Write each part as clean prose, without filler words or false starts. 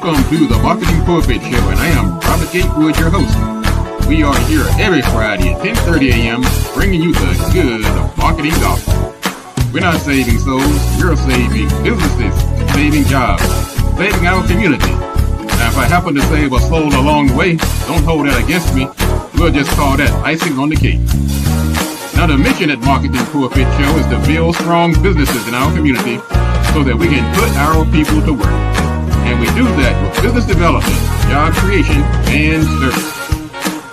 Welcome to the Marketing Pulpit Show, and I am Robert Gatewood, your host. We are here every Friday at 10:30 a.m. bringing you the good of marketing gospel. We're not saving souls, we're saving businesses, saving jobs, saving our community. Now, if I happen to save a soul along the way, don't hold that against me. We'll just call that icing on the cake. Now, the mission at Marketing Pulpit Show is to build strong businesses in our community so that we can put our people to work. And we do that with business development, job creation, and service.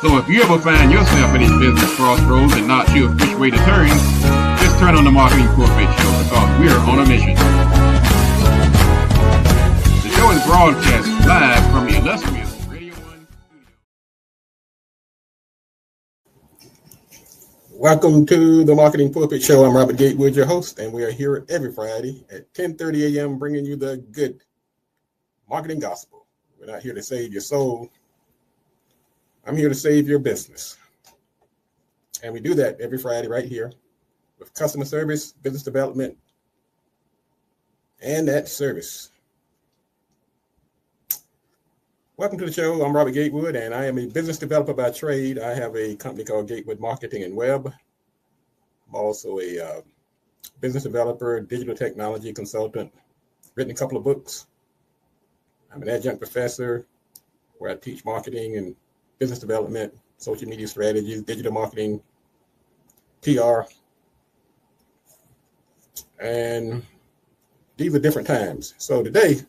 So if you ever find yourself in a business crossroads and not sure which way to turn, just turn on the Marketing Pulpit Show because we're on a mission. The show is broadcast live from the illustrious Radio 1 studio. Welcome to the Marketing Pulpit Show. I'm Robert Gatewood, your host, and we are here every Friday at 10:30 a.m. bringing you the good marketing gospel. We're not here to save your soul. I'm here to save your business. And we do that every Friday right here with customer service, business development, and that service. Welcome to the show. I'm Robert Gatewood, and I am a business developer by trade. I have a company called Gatewood Marketing and Web. I'm also a business developer, digital technology consultant, written a couple of books. I'm an adjunct professor where I teach marketing and business development, social media strategies, digital marketing, PR. And these are different times. So today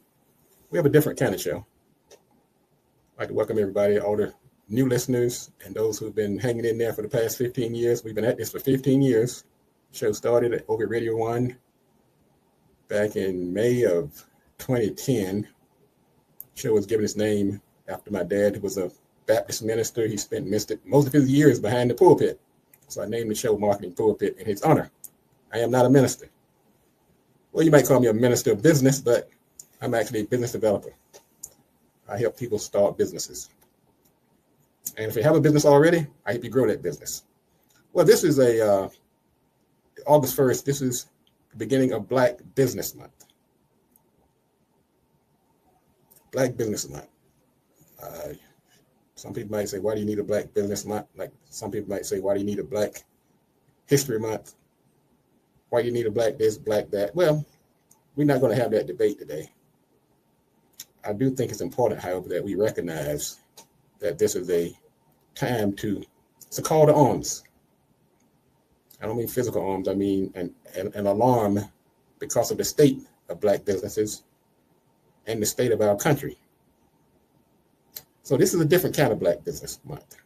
we have a different kind of show. I'd like to welcome everybody, all the new listeners and those who've been hanging in there for the past 15 years. We've been at this for 15 years. The show started over at Radio 1 back in May of 2010. Show was given its name after my dad, who was a Baptist minister. He spent most of his years behind the pulpit. So I named the show Marketing Pulpit in his honor. I am not a minister. Well, you might call me a minister of business, but I'm actually a business developer. I help people start businesses. And if you have a business already, I help you grow that business. Well, this is August 1st. This is the beginning of Black Business Month. Black Business Month. Some people might say, why do you need a Black Business Month? Like some people might say, why do you need a Black History Month? Why do you need a Black this, Black that? Well, we're not going to have that debate today. I do think it's important, however, that we recognize that this is a time it's a call to arms. I don't mean physical arms. I mean an alarm because of the state of Black businesses and the state of our country. So this is a different kind of Black Business Month.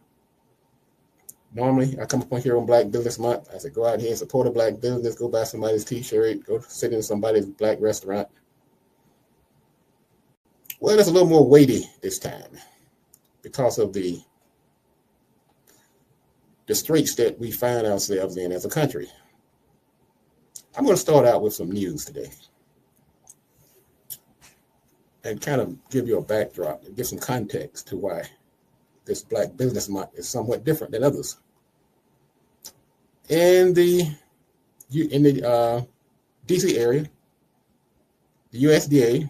Normally, I come up on here on Black Business Month. I say, go out here and support a Black business, go buy somebody's t-shirt, go sit in somebody's Black restaurant. Well, it's a little more weighty this time because of the straits that we find ourselves in as a country. I'm going to start out with some news today and kind of give you a backdrop and give some context to why this Black Business Month is somewhat different than others. In the DC area, the USDA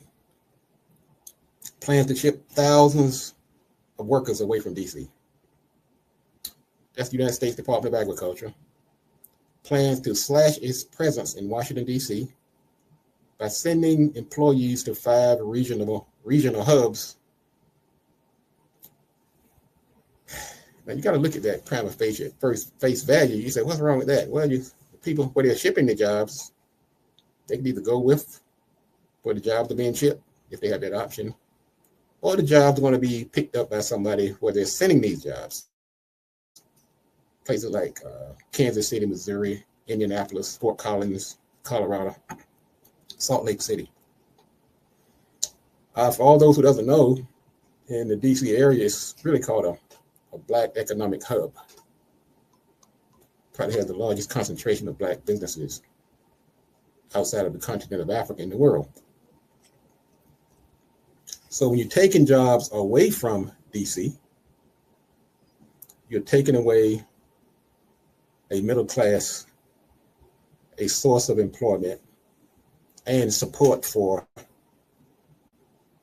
plans to ship thousands of workers away from DC. That's the United States Department of Agriculture. Plans to slash its presence in Washington, D.C. by sending employees to 5 regional hubs. Now you got to look at that prima facie at face value. You say, what's wrong with that? Well, the people where they're shipping the jobs, they can either go with where the jobs are being shipped, if they have that option, or the jobs are going to be picked up by somebody where they're sending these jobs. Places like Kansas City, Missouri, Indianapolis, Fort Collins, Colorado, Salt Lake City. For all those who doesn't know, in the DC area, it's really called a Black economic hub. Probably has the largest concentration of Black businesses outside of the continent of Africa in the world. So when you're taking jobs away from DC, you're taking away a middle class, a source of employment and support for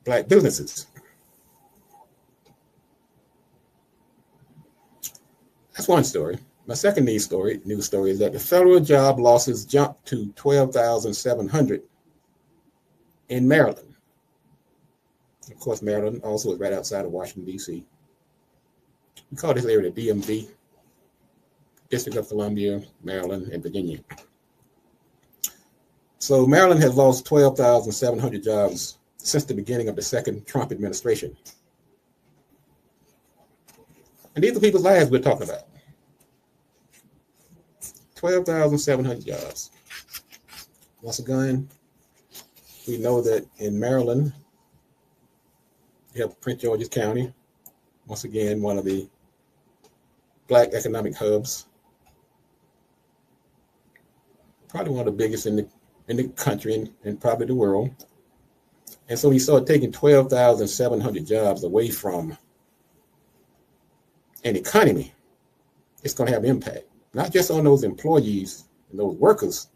Black businesses. That's one story. My second news story is that the federal job losses jumped to 12,700 in Maryland. Of course, Maryland also is right outside of Washington, D.C. We call this area the DMV, District of Columbia, Maryland, and Virginia. So Maryland has lost 12,700 jobs since the beginning of the second Trump administration. And these are people's lives we're talking about. 12,700 jobs. Once again, we know that in Maryland, you have Prince George's County, once again, one of the Black economic hubs, probably one of the biggest in the country and probably the world. And so we start taking 12,700 jobs away from an economy. It's going to have impact, not just on those employees and those workers,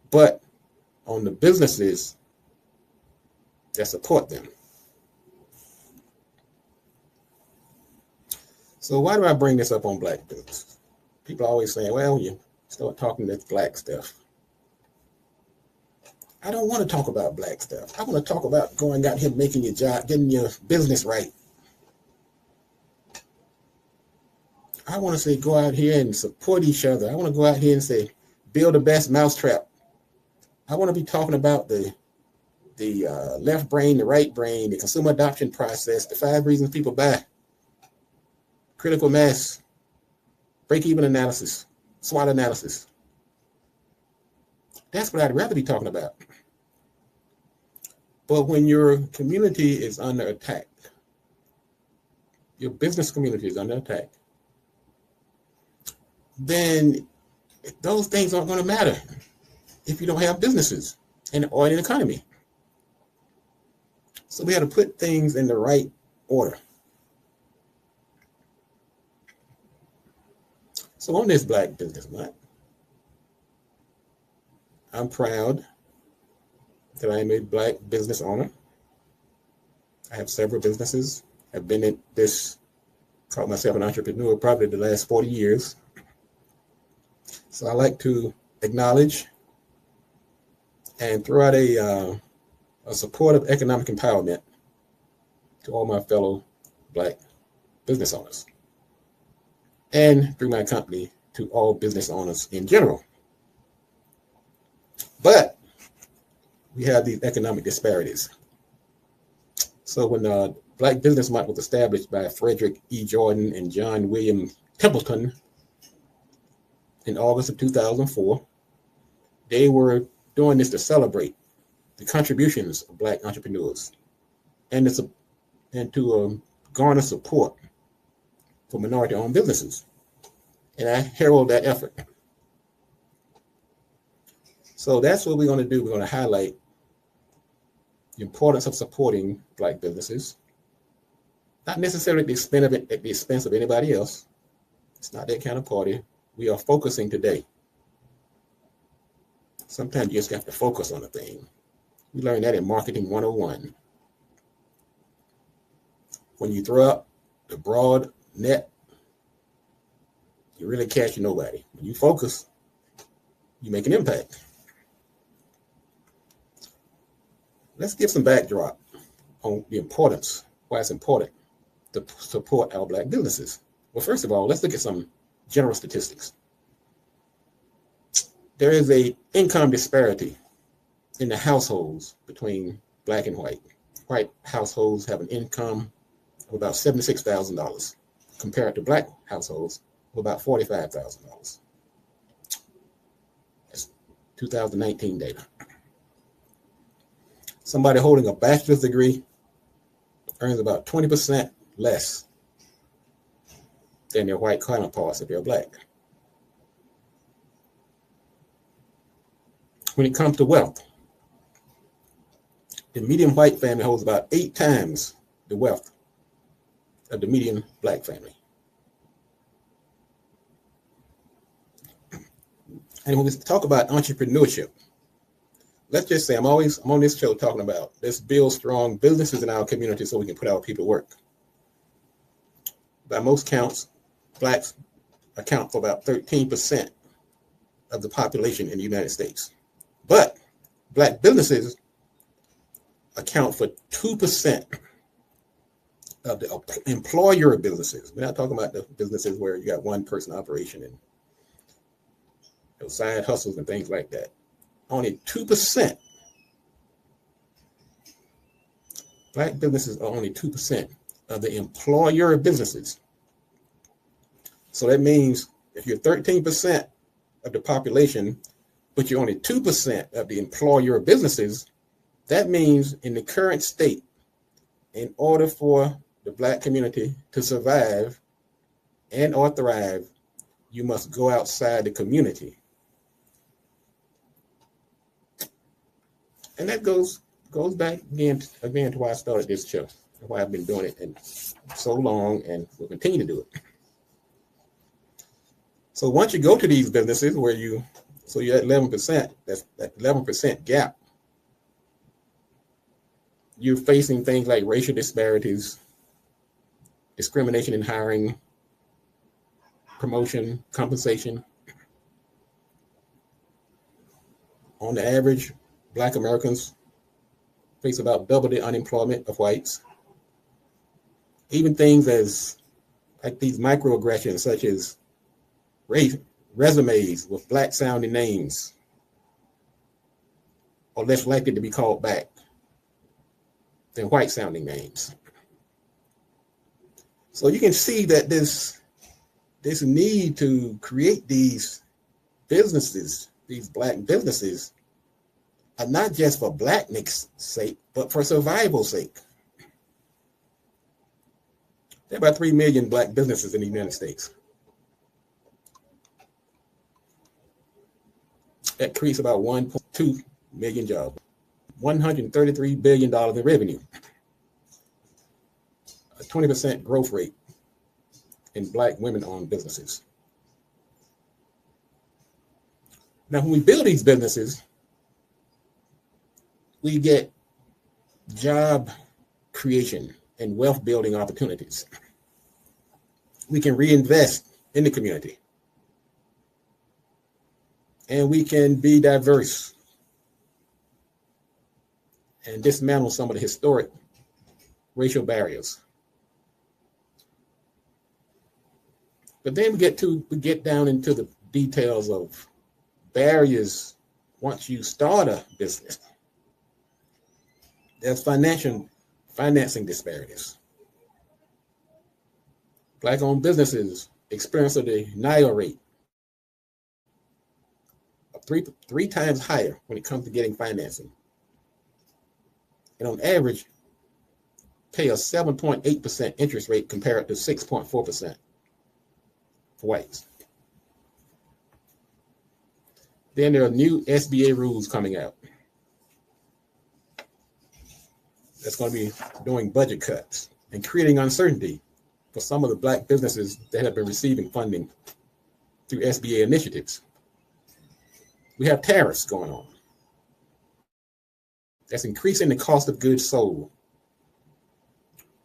but on the businesses that support them. So why do I bring this up on Black business? People are always saying, well, you start talking this Black stuff. I don't want to talk about Black stuff. I want to talk about going out here, making your job, getting your business right. I want to say, go out here and support each other. I want to go out here and say, build the best mousetrap. I want to be talking about the left brain, the right brain, the consumer adoption process, the 5 reasons people buy, critical mass, break-even analysis, SWOT analysis. That's what I'd rather be talking about. But when your community is under attack, your business community is under attack, then those things aren't going to matter if you don't have businesses or an economy. So we have to put things in the right order. So on this Black Business Month, I'm proud that I am a Black business owner. I have several businesses. I've been in this, called myself an entrepreneur probably the last 40 years. So I like to acknowledge and throw out a supportive economic empowerment to all my fellow Black business owners, and through my company to all business owners in general. But we have these economic disparities. So when Black Business Month was established by Frederick E. Jordan and John William Templeton in August of 2004, they were doing this to celebrate the contributions of Black entrepreneurs and to garner support for minority-owned businesses. And I herald that effort. So that's what we're going to do. We're going to highlight the importance of supporting Black businesses, not necessarily at the expense of anybody else. It's not that kind of party. We are focusing today. Sometimes you just have to focus on a thing. We learned that in Marketing 101. When you throw up the broad net, you really catch nobody. When you focus, you make an impact. Let's give some backdrop on the importance, why it's important to support our Black businesses. Well, first of all, let's look at some general statistics. There is an income disparity in the households between Black and white. White households have an income of about $76,000 compared to Black households of about $45,000. That's 2019 data. Somebody holding a bachelor's degree earns about 20% less than their white counterparts if they're Black. When it comes to wealth, the median white family holds about 8 times the wealth of the median Black family. And when we talk about entrepreneurship, let's just say I'm on this show talking about let's build strong businesses in our community so we can put our people to work. By most counts, Blacks account for about 13% of the population in the United States. But Black businesses account for 2% of the employer businesses. We're not talking about the businesses where you got one person operation and those side hustles and things like that. Only 2%. Black businesses are only 2% of the employer businesses. So that means if you're 13% of the population, but you're only 2% of the employer businesses, that means in the current state, in order for the Black community to survive and or thrive, you must go outside the community. And that goes back again to why I started this show, and why I've been doing it and so long and will continue to do it. So once you go to these businesses where you're at 11%, that's that 11% gap, you're facing things like racial disparities, discrimination in hiring, promotion, compensation. On the average, Black Americans face about double the unemployment of whites. Even things as like these microaggressions, such as resumes with Black sounding names, are less likely to be called back than white sounding names. So you can see that this need to create these businesses, these Black businesses, are not just for Blackness' sake, but for survival's sake. There are about 3 million Black businesses in the United States. That creates about 1.2 million jobs, $133 billion in revenue, a 20% growth rate in Black women-owned businesses. Now, when we build these businesses, we get job creation and wealth building opportunities. We can reinvest in the community. And we can be diverse and dismantle some of the historic racial barriers. But then we get down into the details of barriers once you start a business. There's financing disparities. Black-owned businesses experience a denial rate of three times higher when it comes to getting financing. And on average, pay a 7.8% interest rate compared to 6.4% for whites. Then there are new SBA rules coming out that's going to be doing budget cuts and creating uncertainty for some of the Black businesses that have been receiving funding through SBA initiatives. We have tariffs going on. That's increasing the cost of goods sold,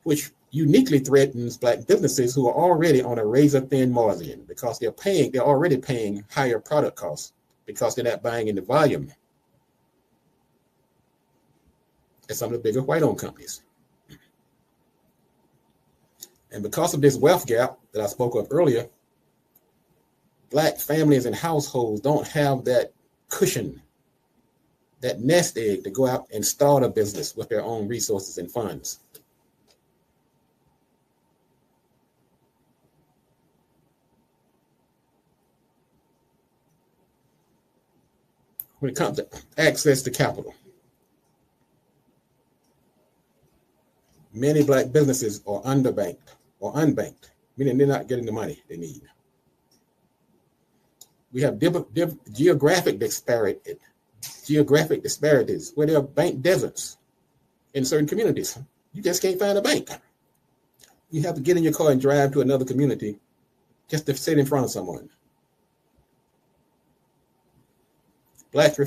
which uniquely threatens Black businesses who are already on a razor-thin margin because they're already paying higher product costs because they're not buying in the volume as some of the bigger white-owned companies. And because of this wealth gap that I spoke of earlier, Black families and households don't have that cushion, that nest egg to go out and start a business with their own resources and funds. When it comes to access to capital, many Black businesses are underbanked or unbanked, meaning they're not getting the money they need. We have geographic disparities where there are bank deserts in certain communities. You just can't find a bank. You have to get in your car and drive to another community just to sit in front of someone. Blacks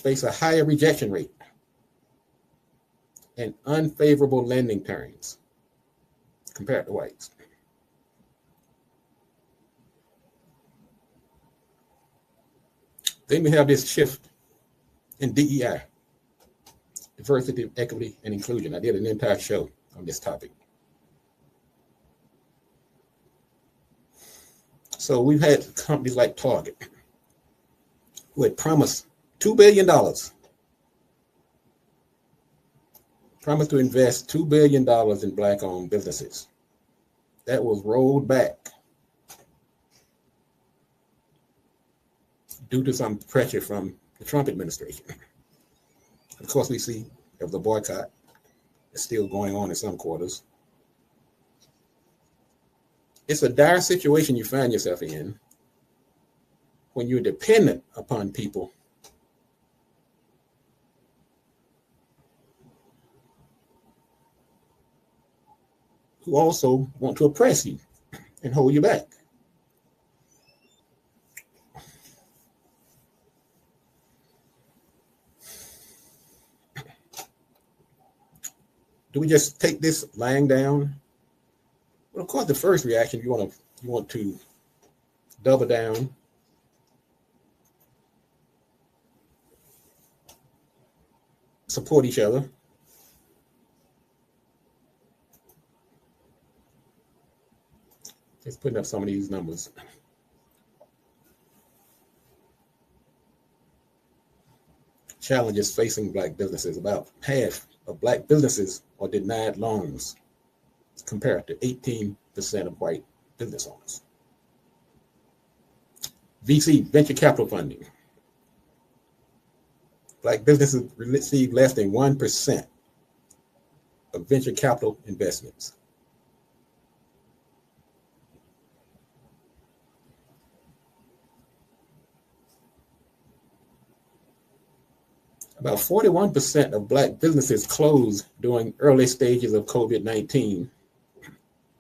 face a higher rejection rate and unfavorable lending terms compared to whites. Then we have this shift in DEI, diversity, equity, and inclusion. I did an entire show on this topic. So we've had companies like Target who had promised $2 billion, promised to invest $2 billion in Black-owned businesses. That was rolled back due to some pressure from the Trump administration. Of course, we see the boycott is still going on in some quarters. It's a dire situation you find yourself in when you're dependent upon people who also want to oppress you and hold you back. Do we just take this lying down? Well, of course, the first reaction, you want to double down, support each other. Just putting up some of these numbers. Challenges facing Black businesses. About half of Black businesses are denied loans compared to 18% of white business owners. VC, venture capital funding. Black businesses receive less than 1% of venture capital investments. About 41% of Black businesses closed during early stages of COVID-19,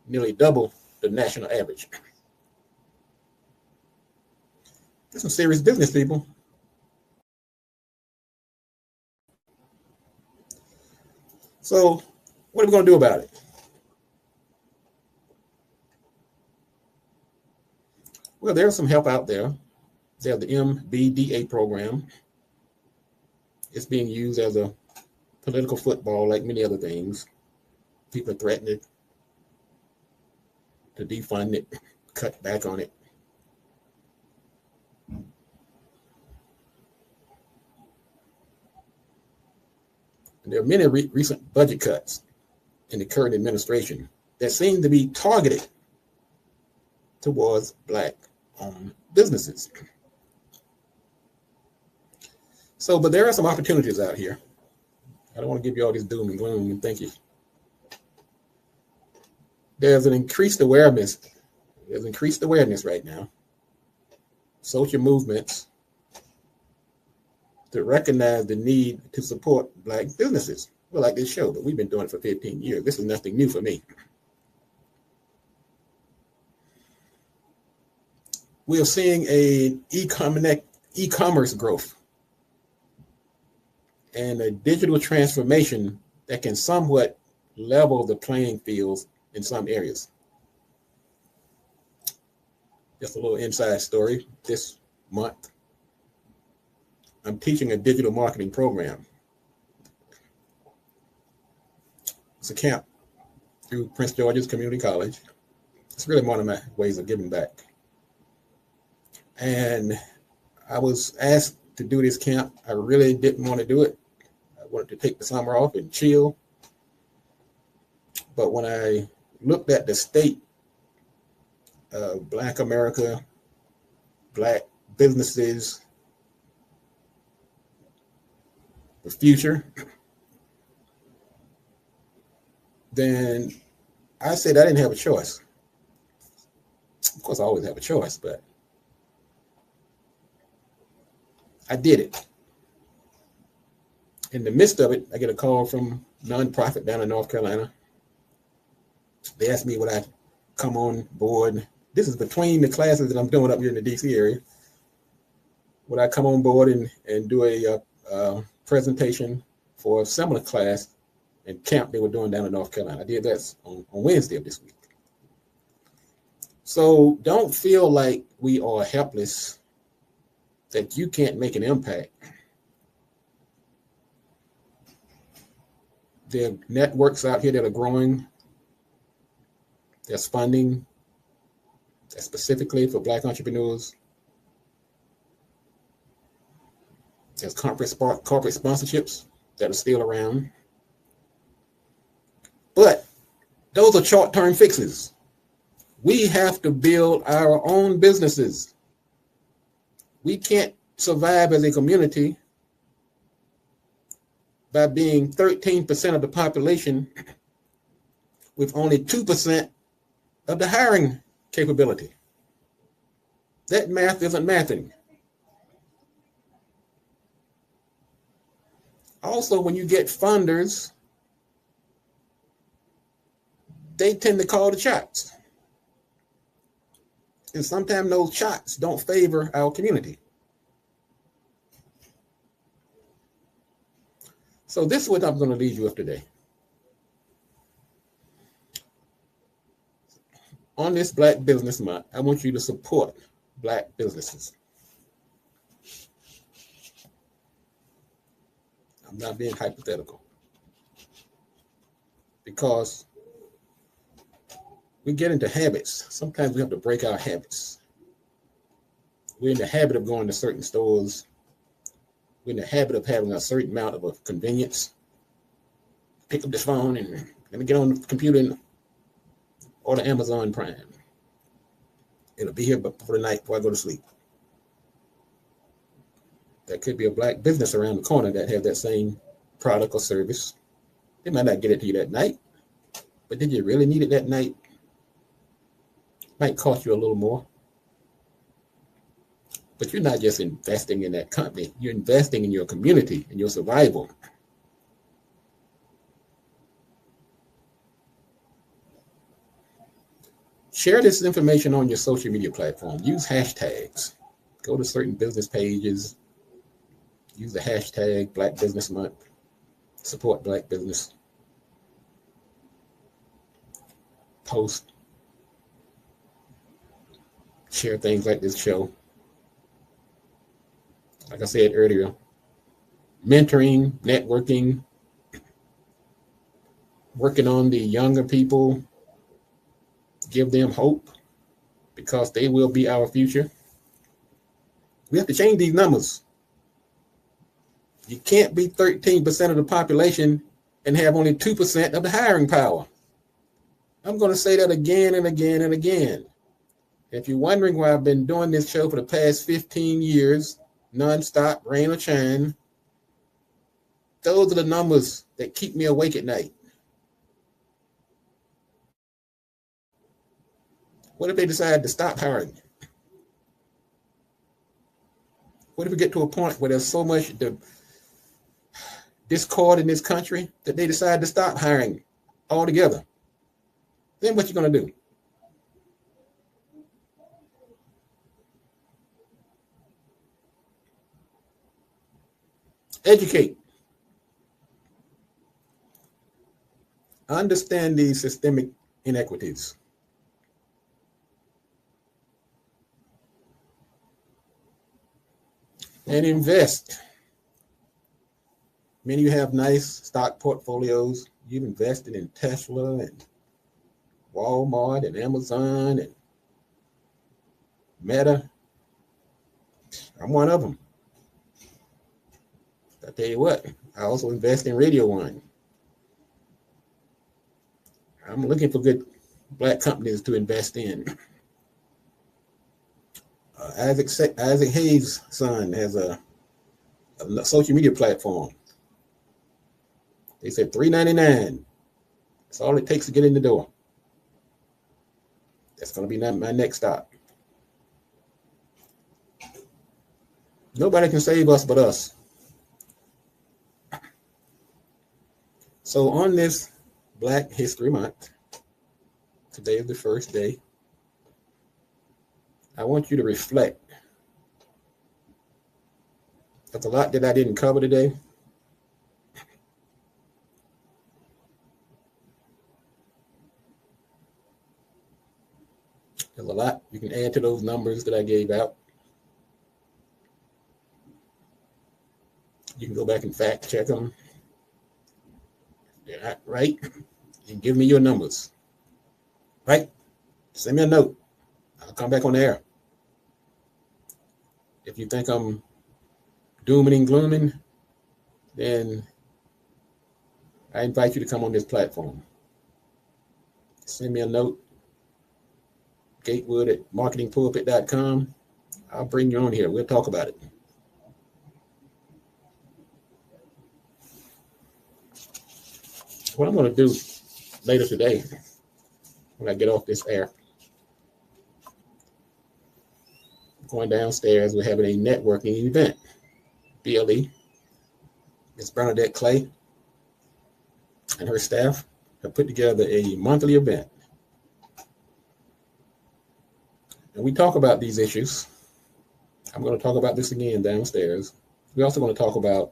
nearly double the national average. There's some serious business, people. So what are we going to do about it? Well, there's some help out there. There's the MBDA program. It's being used as a political football like many other things. People are threatening to defund it, cut back on it. And there are many recent budget cuts in the current administration that seem to be targeted towards Black-owned businesses. So, but there are some opportunities out here. I don't want to give you all this doom and gloom and thank you. There's an increased awareness. There's increased awareness right now. Social movements to recognize the need to support Black businesses. Well, like this show, but we've been doing it for 15 years. This is nothing new for me. We are seeing a e-commerce growth and a digital transformation that can somewhat level the playing fields in some areas. Just a little inside story. This month, I'm teaching a digital marketing program. It's a camp through Prince George's Community College. It's really one of my ways of giving back. And I was asked to do this camp. I really didn't want to do it. I wanted to take the summer off and chill. But when I looked at the state of Black America, Black businesses, the future, then I said I didn't have a choice. Of course, I always have a choice, but I did it. In the midst of it, I get a call from a nonprofit down in North Carolina. They asked me would I come on board. This is between the classes that I'm doing up here in the DC area. Would I come on board and do a presentation for a similar class and camp they were doing down in North Carolina? I did that on Wednesday of this week. So don't feel like we are helpless that you can't make an impact. There are networks out here that are growing. There's funding that's specifically for Black entrepreneurs. There's corporate sponsorships that are still around. But those are short-term fixes. We have to build our own businesses. We can't survive as a community by being 13% of the population with only 2% of the hiring capability. That math isn't mathing. Also, when you get funders, they tend to call the shots. And sometimes those shots don't favor our community. So this is what I'm going to leave you with today. On this Black Business Month, I want you to support Black businesses. I'm not being hypothetical. Because we get into habits. Sometimes we have to break our habits. We're in the habit of going to certain stores. We're in the habit of having a certain amount of convenience. Pick up this phone and let me get on the computer and order Amazon Prime. It'll be here before the night before I go to sleep. There could be a Black business around the corner that has that same product or service. They might not get it to you that night, but did you really need it that night? Might cost you a little more. But you're not just investing in that company. You're investing in your community and your survival. Share this information on your social media platform. Use hashtags. Go to certain business pages. Use the hashtag Black Business Month. Support Black business. Post. Share things like this show. Like I said earlier, mentoring, networking, working on the younger people, give them hope because they will be our future. We have to change these numbers. You can't be 13% of the population and have only 2% of the hiring power. I'm going to say that again and again and again. If you're wondering why I've been doing this show for the past 15 years, nonstop, rain or shine, those are the numbers that keep me awake at night. What if they decide to stop hiring? What if we get to a point where there's so much discord in this country that they decide to stop hiring altogether? Then what you going to do? Educate. Understand these systemic inequities. And invest. Many of you have nice stock portfolios. You've invested in Tesla and Walmart and Amazon and Meta. I'm one of them. I tell you what, I also invest in Radio One. I'm looking for good Black companies to invest in. Isaac Hayes' son has a social media platform. They said $3.99. That's all it takes to get in the door. That's going to be my next stop. Nobody can save us but us. So on this Black History Month, today is the first day, I want you to reflect. There's a lot that I didn't cover today. There's a lot you can add to those numbers that I gave out. You can go back and fact check them. If they're not right, and give me your numbers. Right? Send me a note. I'll come back on the air. If you think I'm dooming and glooming, then I invite you to come on this platform. Send me a note. Gatewood at marketingpulpit.com. I'll bring you on here. We'll talk about it. What I'm going to do later today, when I get off this air, going downstairs, we're having a networking event. BLE, Miss Bernadette Clay and her staff have put together a monthly event. And we talk about these issues. I'm going to talk about this again downstairs. We're also going to talk about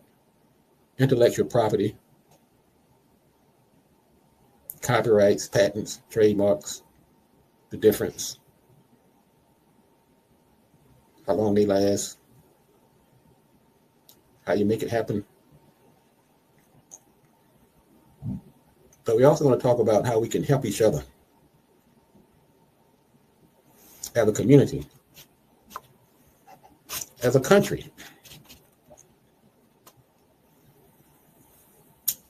intellectual property, copyrights, patents, trademarks, the difference, how long they last, how you make it happen. But we're also going to talk about how we can help each other as a community, as a country.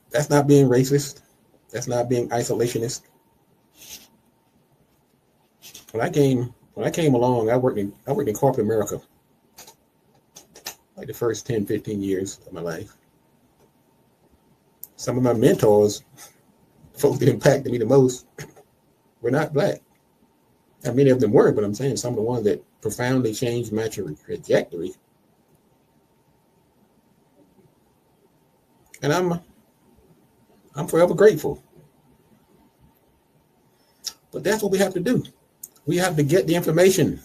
That's not being racist. That's not being isolationist. When I came along, I worked in corporate America, like the first 10, 15 years of my life. Some of my mentors, folks that impacted me the most, were not Black. And many of them were, but I'm saying some of the ones that profoundly changed my trajectory. And I'm forever grateful. But that's what we have to do. We have to get the information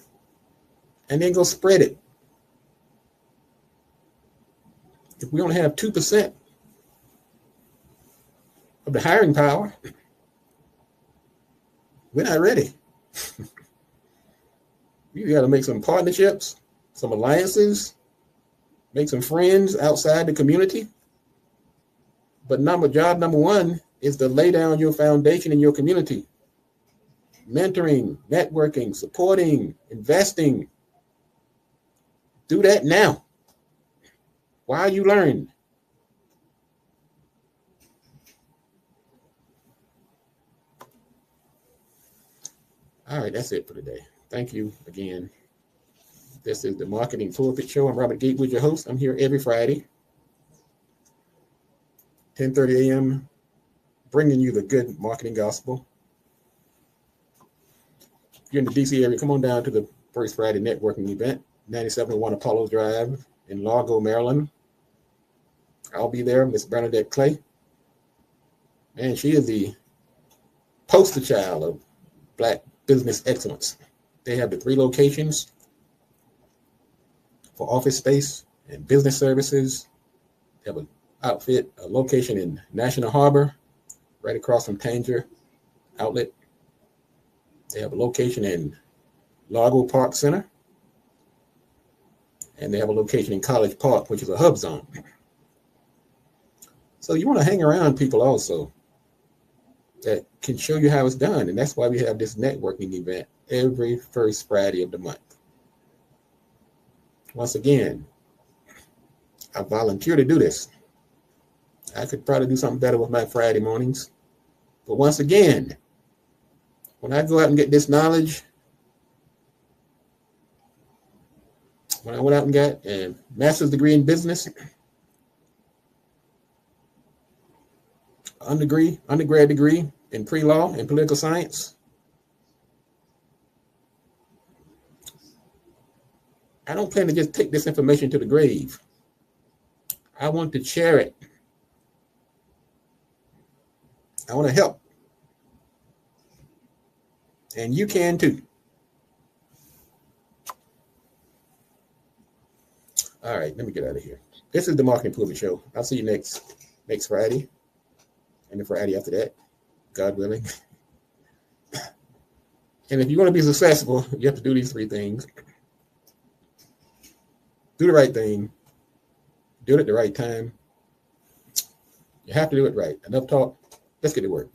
and then go spread it. If we only have 2% of the hiring power, we're not ready. You got to make some partnerships, some alliances, make some friends outside the community. But job number one is to lay down your foundation in your community. Mentoring, networking, supporting, investing. Do that now while you learn. All right, that's it for today. Thank you again. This is the Marketing Pulpit Show. I'm Robert Gatewood, your host. I'm here every Friday, 10:30 a.m., bringing you the good marketing gospel. If you're in the DC area, come on down to the First Friday networking event, 9701 Apollo Drive in Largo, Maryland. I'll be there, Miss Bernadette Clay. And she is the poster child of Black business excellence. They have the 3 locations for office space and business services. They have a location in National Harbor, right across from Tanger Outlet. They have a location in Largo Park Center. And they have a location in College Park, which is a hub zone. So you want to hang around people also that can show you how it's done. And that's why we have this networking event every first Friday of the month. Once again, I volunteer to do this. I could probably do something better with my Friday mornings. But once again, when I go out and get this knowledge, when I went out and got a master's degree in business, undergrad degree in pre-law and political science, I don't plan to just take this information to the grave. I want to share it. I want to help. And you can too. All right, let me get out of here. This is the Marketing Pulpit Show. I'll see you next Friday and the Friday after that, God willing. And if you want to be successful, you have to do these 3 things. Do the right thing. Do it at the right time. You have to do it right. Enough talk. Let's get to work.